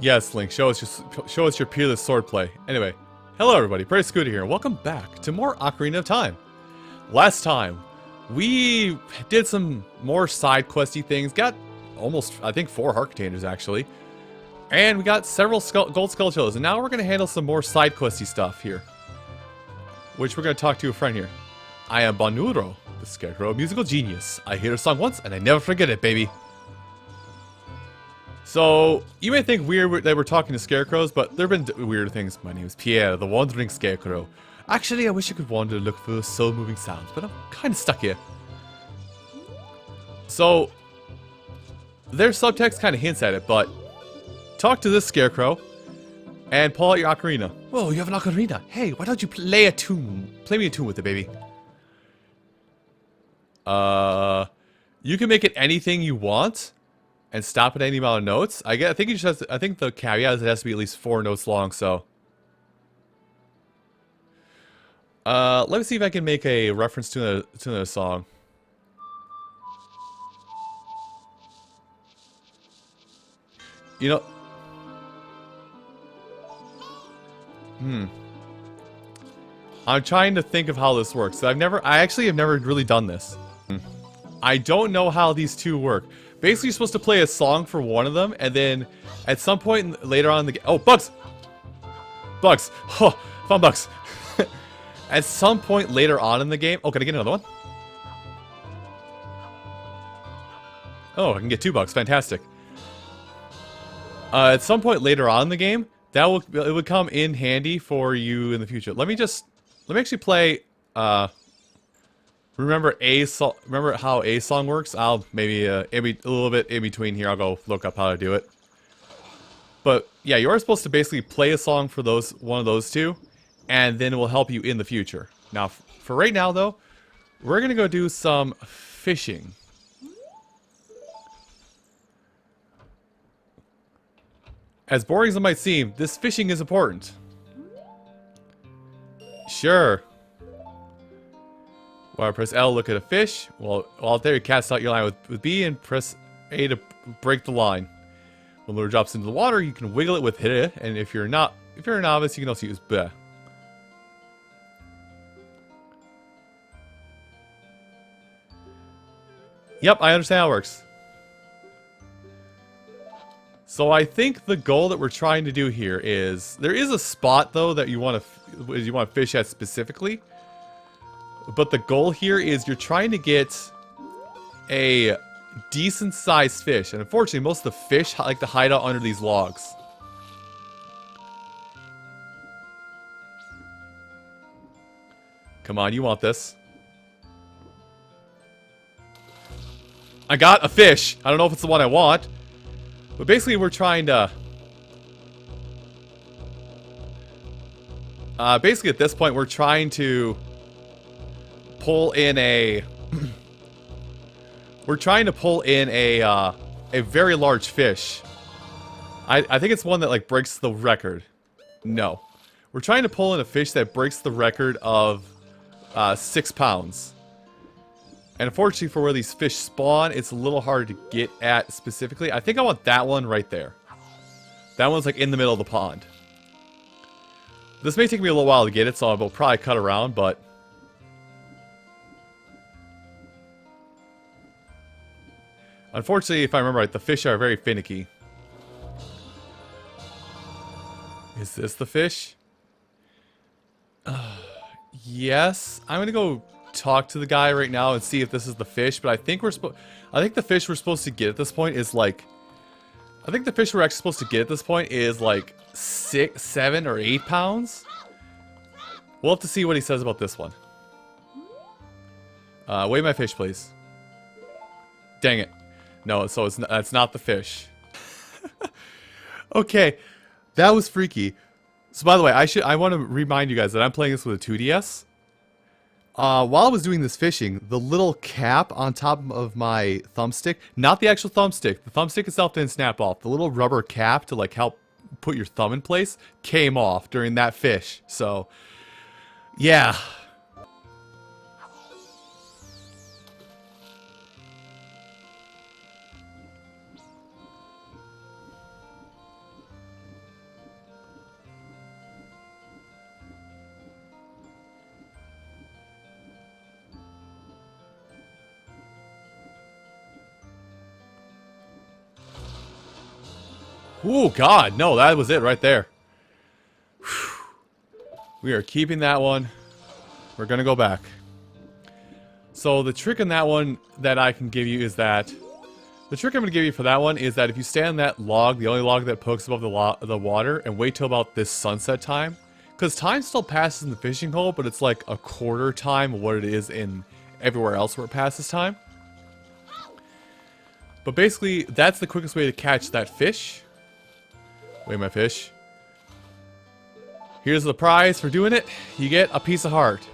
Yes, Link, show us your peerless swordplay. Anyway, hello everybody, Pretty Scooter here, and welcome back to more Ocarina of Time. Last time, we did some more side questy things, got almost, I think, 4 heart containers actually, and we got several gold Skulltulas, and now we're going to handle some more side questy stuff here, which we're going to talk to a friend here. I am Bonuro, the Scarecrow musical genius. I hear a song once, and I never forget it, baby. So, you may think weird that we're talking to scarecrows, but there have been weirder things. My name is Pierre, the wandering scarecrow. Actually, I wish I could wander and look for soul-moving sounds, but I'm kind of stuck here. So, their subtext kind of hints at it, but talk to this scarecrow and pull out your ocarina. Whoa, you have an ocarina. Hey, why don't you play a tune? Play me a tune with it, baby. You can make it anything you want. And stop at any amount of notes. I think you just have to, I think the caveat is it has to be at least 4 notes long. So, let me see if I can make a reference to another song. You know, I'm trying to think of how this works. I actually have never really done this. I don't know how these two work. Basically, you're supposed to play a song for one of them, and then at some point later on in the game... Oh, bugs! Bugs! Oh, found bugs! At some point later on in the game... Oh, can I get another one? Oh, I can get 2 bugs. Fantastic. At some point later on in the game, it would come in handy for you in the future. Let me actually play... Remember how a song works? I'll maybe a little bit in between here. I'll go look up how to do it. But yeah, you are supposed to basically play a song for one of those two, and then it will help you in the future. Now, for right now though, we're gonna go do some fishing. As boring as it might seem, this fishing is important. Sure. While press L, look at a fish. While there, you cast out your line with B and press A to break the line. When the lure drops into the water, you can wiggle it with hit it, and if you're a novice, you can also use B. Yep, I understand how it works. So I think the goal that we're trying to do here is there is a spot though that you want to fish at specifically. But the goal here is you're trying to get a decent-sized fish. And unfortunately, most of the fish like to hide out under these logs. Come on, you want this. I got a fish. I don't know if it's the one I want. But basically, we're trying to... basically, at this point, we're trying to... pull in a very large fish. I think it's one that like breaks the record. No, we're trying to pull in a fish that breaks the record of 6 pounds. And unfortunately for where these fish spawn, it's a little hard to get at specifically. I think I want that one right there. That one's like in the middle of the pond. This may take me a little while to get it, so I'll probably cut around, but unfortunately, if I remember right, the fish are very finicky. Is this the fish? Yes. I'm gonna go talk to the guy right now and see if this is the fish, but I think the fish we're supposed to get at this point is like... I think the fish we're actually supposed to get at this point is like 6, 7, or 8 pounds. We'll have to see what he says about this one. Weigh my fish, please. Dang it. No, so that's not the fish. Okay, that was freaky. So by the way, I want to remind you guys that I'm playing this with a 2DS. While I was doing this fishing, the little cap on top of my thumbstick, not the actual thumbstick, the thumbstick itself didn't snap off. The little rubber cap to like help put your thumb in place came off during that fish. So, yeah. Oh, God. No, that was it right there. We are keeping that one. We're going to go back. So the trick in that one that I can give you is that... The trick I'm going to give you for that one is that if you stay on that log, the only log that pokes above the water, and wait till about this sunset time, because time still passes in the fishing hole, but it's like a quarter time of what it is in everywhere else where it passes time. But basically, that's the quickest way to catch that fish. Wait, my fish. Here's the prize for doing it. You get a piece of heart.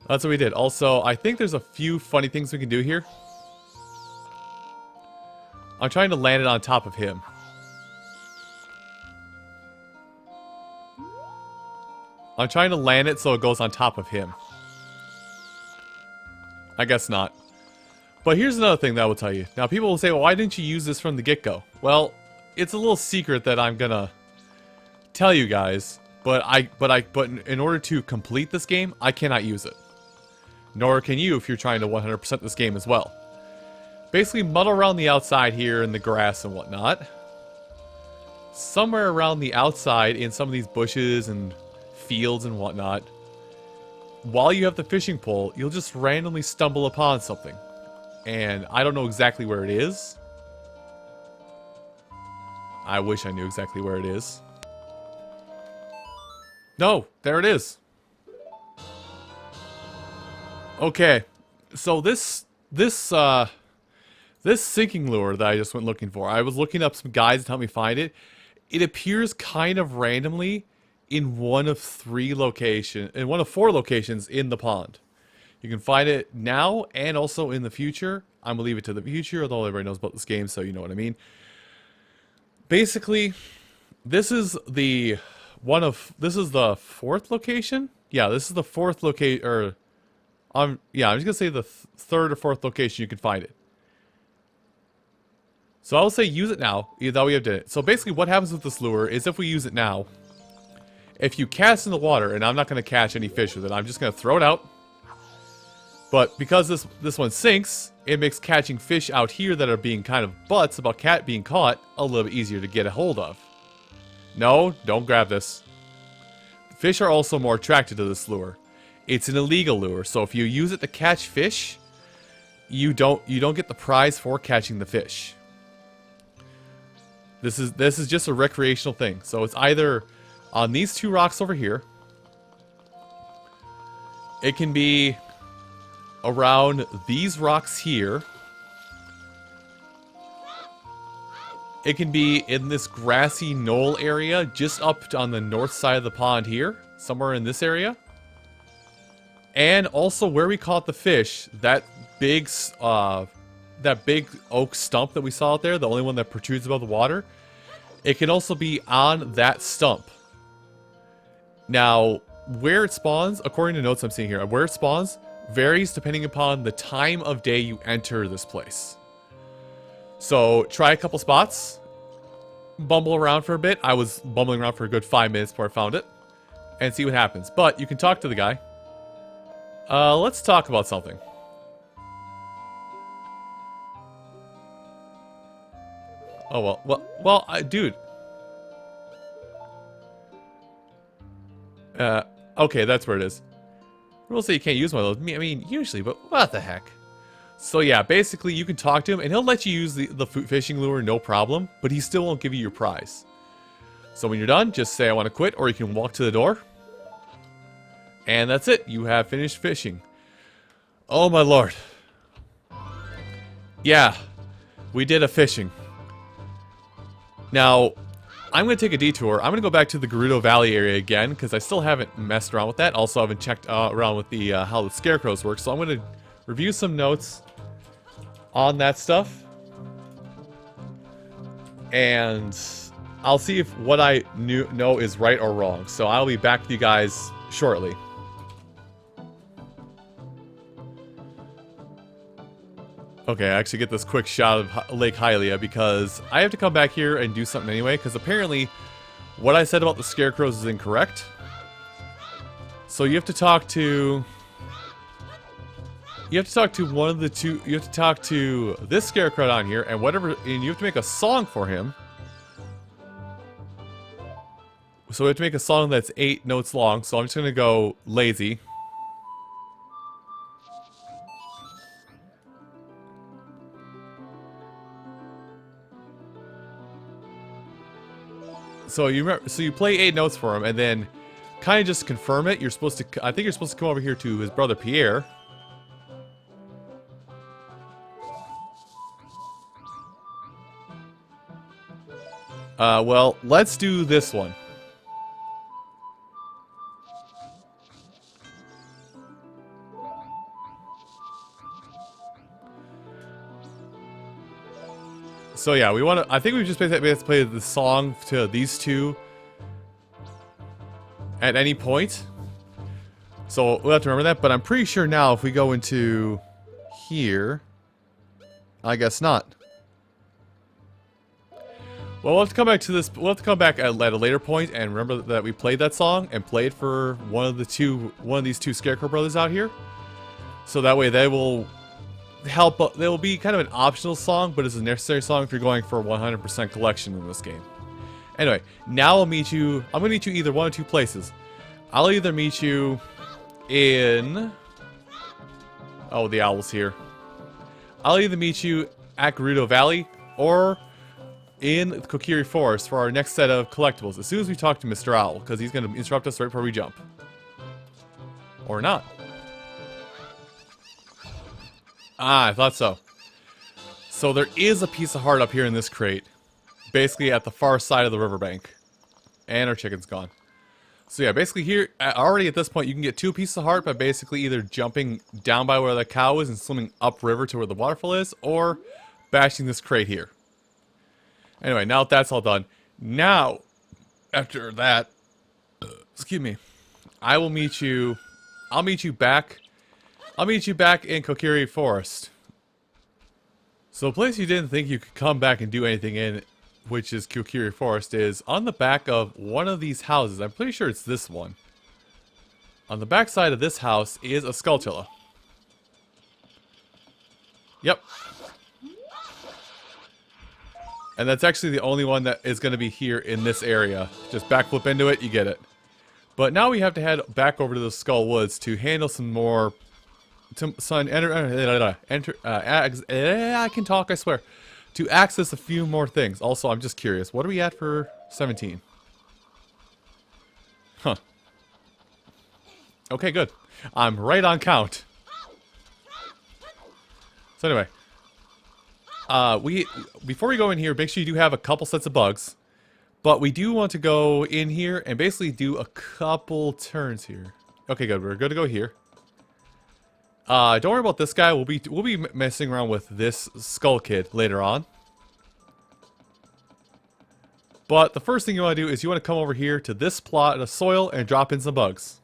That's what we did. Also, I think there's a few funny things we can do here. I'm trying to land it on top of him. I'm trying to land it so it goes on top of him. I guess not. But here's another thing that I will tell you. Now, people will say, well, why didn't you use this from the get-go? Well, it's a little secret that I'm gonna tell you guys. But in order to complete this game, I cannot use it. Nor can you if you're trying to 100% this game as well. Basically, muddle around the outside here in the grass and whatnot. Somewhere around the outside in some of these bushes and fields and whatnot. While you have the fishing pole, you'll just randomly stumble upon something. And I don't know exactly where it is. I wish I knew exactly where it is. No, there it is. Okay, so this sinking lure that I just went looking for, I was looking up some guides to help me find it. It appears kind of randomly in one of four locations in the pond. You can find it now and also in the future. I'm gonna leave it to the future, although everybody knows about this game, so you know what I mean. Basically, this is the fourth location. Yeah, this is the fourth location, or yeah, I'm just gonna say the third or fourth location you can find it. So I'll say use it now, even though we have done it. So basically what happens with this lure is if we use it now, if you cast in the water, and I'm not going to catch any fish with it, I'm just going to throw it out. But because this one sinks, it makes catching fish out here that are being kind of butts about being caught a little bit easier to get a hold of. No, don't grab this. Fish are also more attracted to this lure. It's an illegal lure, so if you use it to catch fish, you don't get the prize for catching the fish. This is just a recreational thing. So it's either on these two rocks over here. It can be around these rocks here. It can be in this grassy knoll area just up on the north side of the pond here. Somewhere in this area. And also where we caught the fish, that big oak stump that we saw out there, the only one that protrudes above the water, it can also be on that stump. Now, where it spawns, according to notes I'm seeing here, where it spawns varies depending upon the time of day you enter this place. So, try a couple spots, bumble around for a bit. I was bumbling around for a good 5 minutes before I found it, and see what happens. But you can talk to the guy. Let's talk about something. Oh, well, dude. Okay, that's where it is. Rules say you can't use one of those. I mean, usually, but what the heck? So yeah, basically, you can talk to him, and he'll let you use the fishing lure, no problem, but he still won't give you your prize. So when you're done, just say, I want to quit, or you can walk to the door. And that's it. You have finished fishing. Oh, my lord. Yeah, we did a fishing. Now, I'm going to take a detour. I'm going to go back to the Gerudo Valley area again, because I still haven't messed around with that. Also, I haven't checked around with the how the Scarecrows work, so I'm going to review some notes on that stuff. And I'll see if what I know is right or wrong. So I'll be back with you guys shortly. Okay, I actually get this quick shot of Lake Hylia because I have to come back here and do something anyway, because apparently what I said about the Scarecrows is incorrect. So you have to talk to... You have to talk to one of the two... You have to talk to this Scarecrow down here, and you have to make a song for him So we have to make a song that's 8 notes long, so I'm just gonna go lazy. So you play 8 notes for him, and then kind of just confirm it. You're supposed to, I think you're supposed to come over here to his brother Pierre. Well, let's do this one. So yeah, we want to. I think we just basically have to play the song to these two at any point. So we'll have to remember that. But I'm pretty sure now, if we go into here, I guess not. Well, we'll have to come back to this. We'll have to come back at a later point and remember that we played that song and played for one of these two Scarecrow brothers out here. So that way they will help. They will be kind of an optional song, but it's a necessary song if you're going for a 100% collection in this game. Anyway, now I'll meet you. I'm gonna meet you either one or two places. I'll either meet you in. Oh, the owl's here. I'll either meet you at Gerudo Valley or in Kokiri Forest for our next set of collectibles. As soon as we talk to Mr. Owl, because he's gonna interrupt us right before we jump. Or not. Ah, I thought so. So there is a piece of heart up here in this crate. Basically at the far side of the riverbank. And our chicken's gone. So yeah, basically here, already at this point, you can get 2 pieces of heart by basically either jumping down by where the cow is and swimming upriver to where the waterfall is, or bashing this crate here. Anyway, now that that's all done, now, after that, excuse me, I'll meet you back in Kokiri Forest. So a place you didn't think you could come back and do anything in, which is Kokiri Forest, is on the back of one of these houses. I'm pretty sure it's this one. On the back side of this house is a Skulltula. Yep. And that's actually the only one that is going to be here in this area. Just backflip into it, you get it. But now we have to head back over to the Skull Woods to handle some more... I can talk, I swear. To access a few more things. Also, I'm just curious. What are we at for 17? Huh. Okay, good. I'm right on count. So anyway. Before we go in here, make sure you do have a couple sets of bugs. But we do want to go in here and basically do a couple turns here. Okay, good. We're good to go here. Don't worry about this guy. We'll be messing around with this Skull Kid later on. But the first thing you want to do is you want to come over here to this plot of soil and drop in some bugs.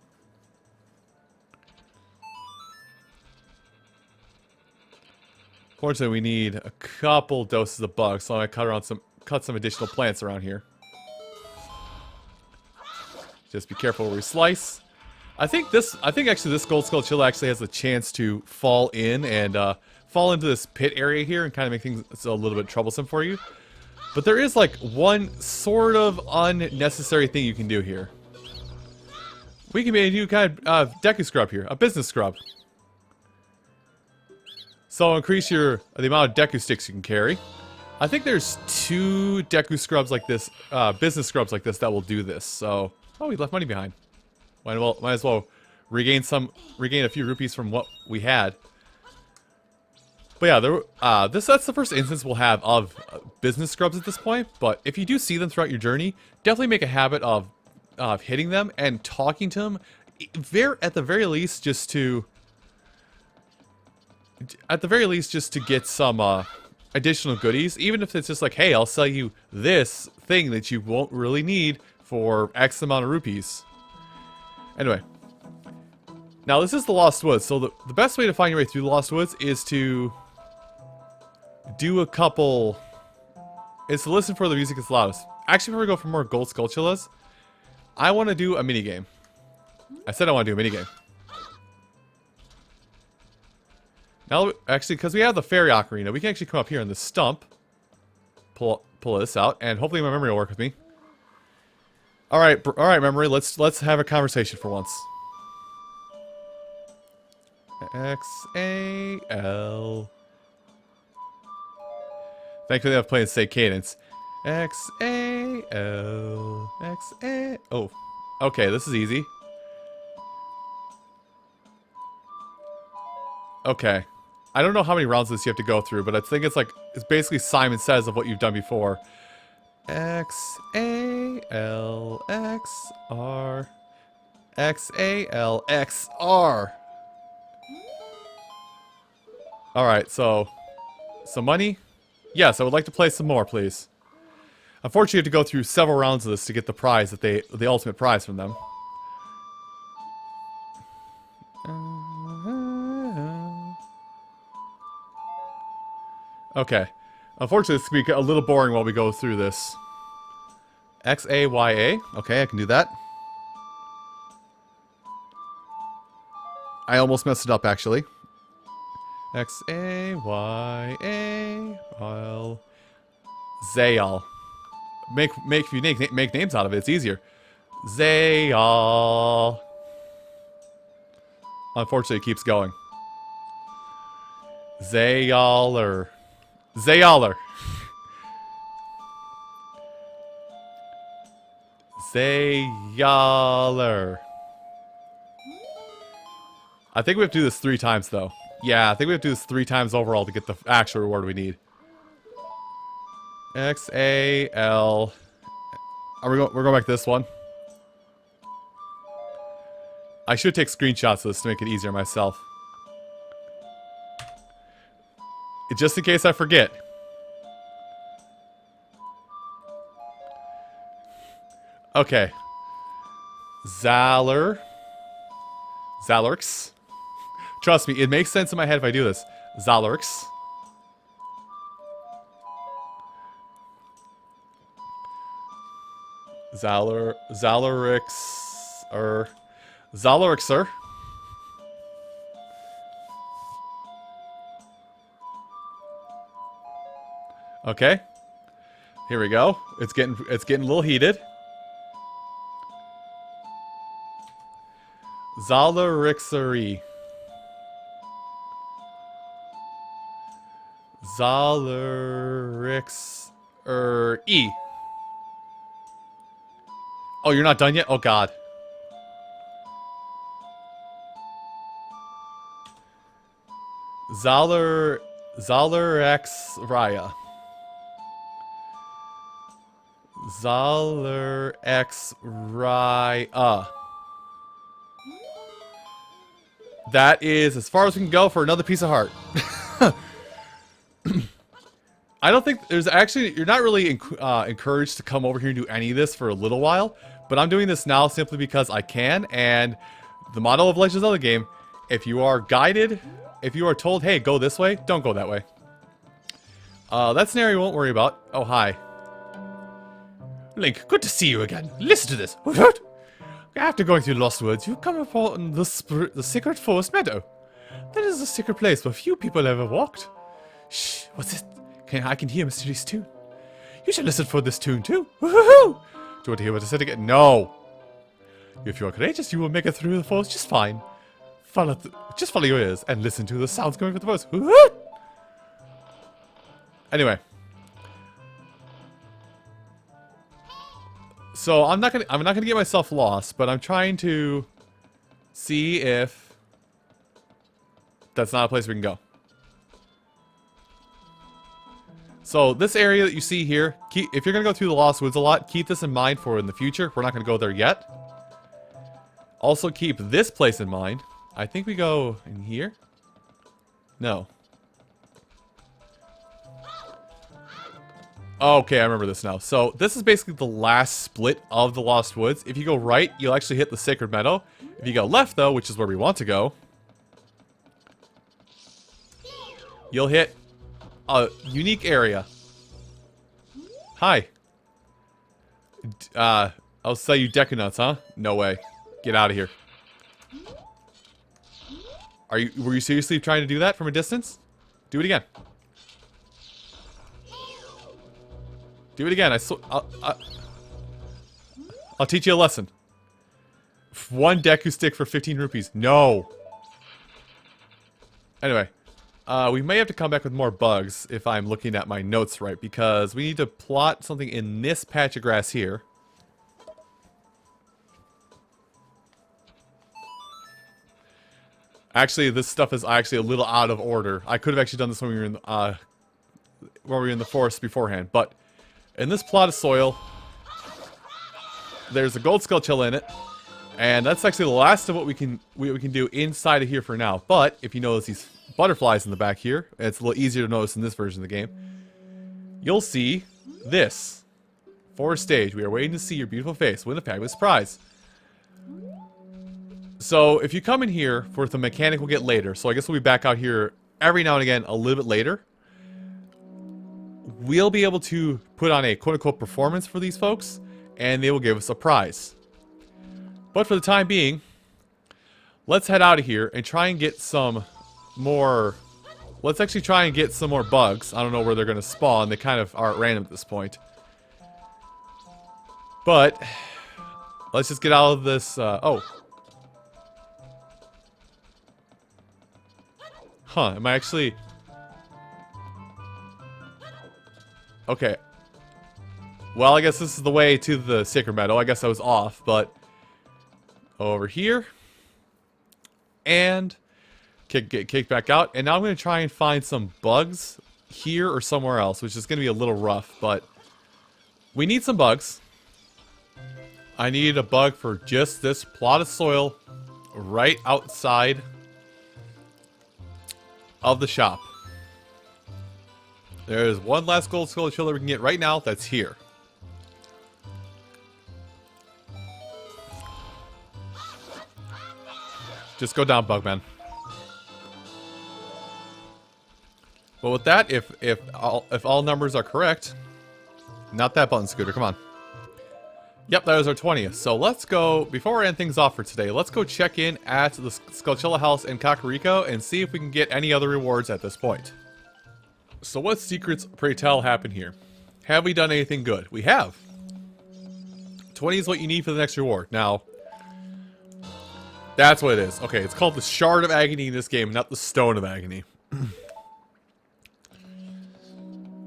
Fortunately, we need a couple doses of bugs, so I'm gonna cut some additional plants around here. Just be careful where we slice. I think actually this gold Skulltula actually has a chance to fall in and fall into this pit area here and kind of make things a little bit troublesome for you. But there is like one sort of unnecessary thing you can do here. We can make a new kind of Deku Scrub here, a business scrub. So increase the amount of Deku sticks you can carry. I think there's 2 Deku Scrubs like this, business scrubs like this that will do this. So, oh, we left money behind. Might as well regain a few rupees from what we had. But yeah, that's the first instance we'll have of business scrubs at this point. But if you do see them throughout your journey, definitely make a habit of hitting them and talking to them. At the very least, just to get some additional goodies. Even if it's just like, hey, I'll sell you this thing that you won't really need for X amount of rupees. Anyway, now this is the Lost Woods, so the best way to find your way through the Lost Woods is to do a couple... is to listen for the music that's loudest. Actually, before we go for more gold Skulltulas, I want to do a minigame. I said I want to do a minigame. Now, actually, because we have the fairy ocarina, we can actually come up here on the stump, pull this out, and hopefully my memory will work with me. All right, memory. Let's have a conversation for once. X-A-L. Thankfully, I'm playing say cadence. X-A-L. X-A. Oh, okay. This is easy. Okay. I don't know how many rounds this you have to go through, but I think it's basically Simon Says of what you've done before. X-A-L-X-R. X-A-L-X-R. Alright, so... some money? Yes, I would like to play some more, please. Unfortunately, you have to go through several rounds of this to get the prize, the ultimate prize from them. Okay. Unfortunately, it's going to be a little boring while we go through this. X-A-Y-A. Okay, I can do that. I almost messed it up, actually. X-A-Y-A. Well... Zayal. If you make names out of it, it's easier. Zayal. Unfortunately, it keeps going. Zayaler. Zayaler. Zayaler. I think we have to do this 3 times, though. Yeah, I think we have to do this 3 times overall to get the actual reward we need. X-A-L... we're going back to this one. I should take screenshots of this to make it easier myself. Just in case I forget. Okay. Zalerx. Trust me, it makes sense in my head if I do this. Zalerx. Zalerixer. Okay. Here we go. It's getting a little heated. Zalerixery. Zalerix-E. Oh, you're not done yet? Oh, God. Zalerx-Raya. Zalerx-Raya. That is as far as we can go for another piece of heart. I don't think there's actually... You're not really encouraged to come over here and do any of this for a little while. But I'm doing this now simply because I can. And the motto of Legend of Zelda game, if you are guided, if you are told, hey, go this way, don't go that way. That scenario you won't worry about. Oh, hi. Link, good to see you again. Listen to this. After going through Lost Woods, you come upon the Sacred Forest Meadow. That is a secret place where few people ever walked. Shh, what's it? I can hear a mysterious tune. You should listen for this tune too. Woohoo! Do you want to hear what I said again? No. If you are courageous, you will make it through the forest just fine. Just follow your ears and listen to the sounds coming from the forest. Woohoo! Anyway. So I'm not gonna get myself lost, but I'm trying to see if that's not a place we can go. So this area that you see here, if you're gonna go through the Lost Woods a lot, keep this in mind for in the future. We're not gonna go there yet. Also keep this place in mind. I think we go in here. No. Okay, I remember this now. So this is basically the last split of the Lost Woods. If you go right, you'll actually hit the Sacred Meadow. If you go left, though, which is where we want to go, you'll hit a unique area. Hi. I'll sell you Decanuts, huh? No way. Get out of here. Were you seriously trying to do that from a distance? Do it again. Do it again. I'll teach you a lesson. One Deku stick for 15 rupees. No. Anyway, we may have to come back with more bugs if I'm looking at my notes right, because we need to plot something in this patch of grass here. Actually, this stuff is actually a little out of order. I could have actually done this when we were in the forest beforehand, but in this plot of soil, there's a gold Skulltula in it, and that's actually the last of what we can do inside of here for now. But if you notice these butterflies in the back here, it's a little easier to notice in this version of the game. You'll see this forest stage. We are waiting to see your beautiful face. Win a fabulous prize. So if you come in here for the mechanic we'll get later, so I guess we'll be back out here every now and again a little bit later. We'll be able to put on a quote-unquote performance for these folks, and they will give us a prize. But for the time being, let's head out of here and try and get some more... Let's actually try and get some more bugs. I don't know where they're going to spawn. They kind of are at random at this point. But let's just get out of this... oh. Huh, am I actually... Okay. Well, I guess this is the way to the Sacred Meadow. I guess I was off, but... Over here. And... Get kicked back out. And now I'm going to try and find some bugs here or somewhere else, which is going to be a little rough, but... We need some bugs. I need a bug for just this plot of soil right outside of the shop. There's one last gold Skulltula we can get right now that's here. Just go down, Bugman. But with that, if all numbers are correct, not that button, Scooter, come on. Yep, that was our 20th. So let's go, before we end things off for today, let's go check in at the Skulltula house in Kokiri and see if we can get any other rewards at this point. So what secrets, pray tell, happen here? Have we done anything good? We have. 20 is what you need for the next reward. Now, that's what it is. Okay, it's called the Shard of Agony in this game, not the Stone of Agony.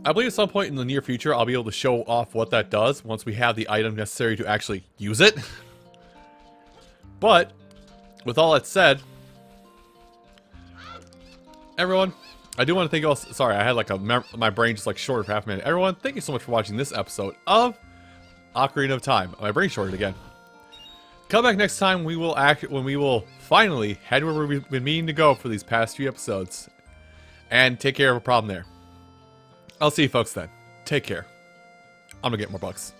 I believe at some point in the near future, I'll be able to show off what that does once we have the item necessary to actually use it. But, with all that said, everyone, I do want to thank you all. Sorry, I had like my brain just like short for half a minute. Everyone, thank you so much for watching this episode of Ocarina of Time. My brain shorted again. Come back next time. We will finally head where we've been meaning to go for these past few episodes, and take care of a problem there. I'll see you folks then. Take care. I'm gonna get more bugs.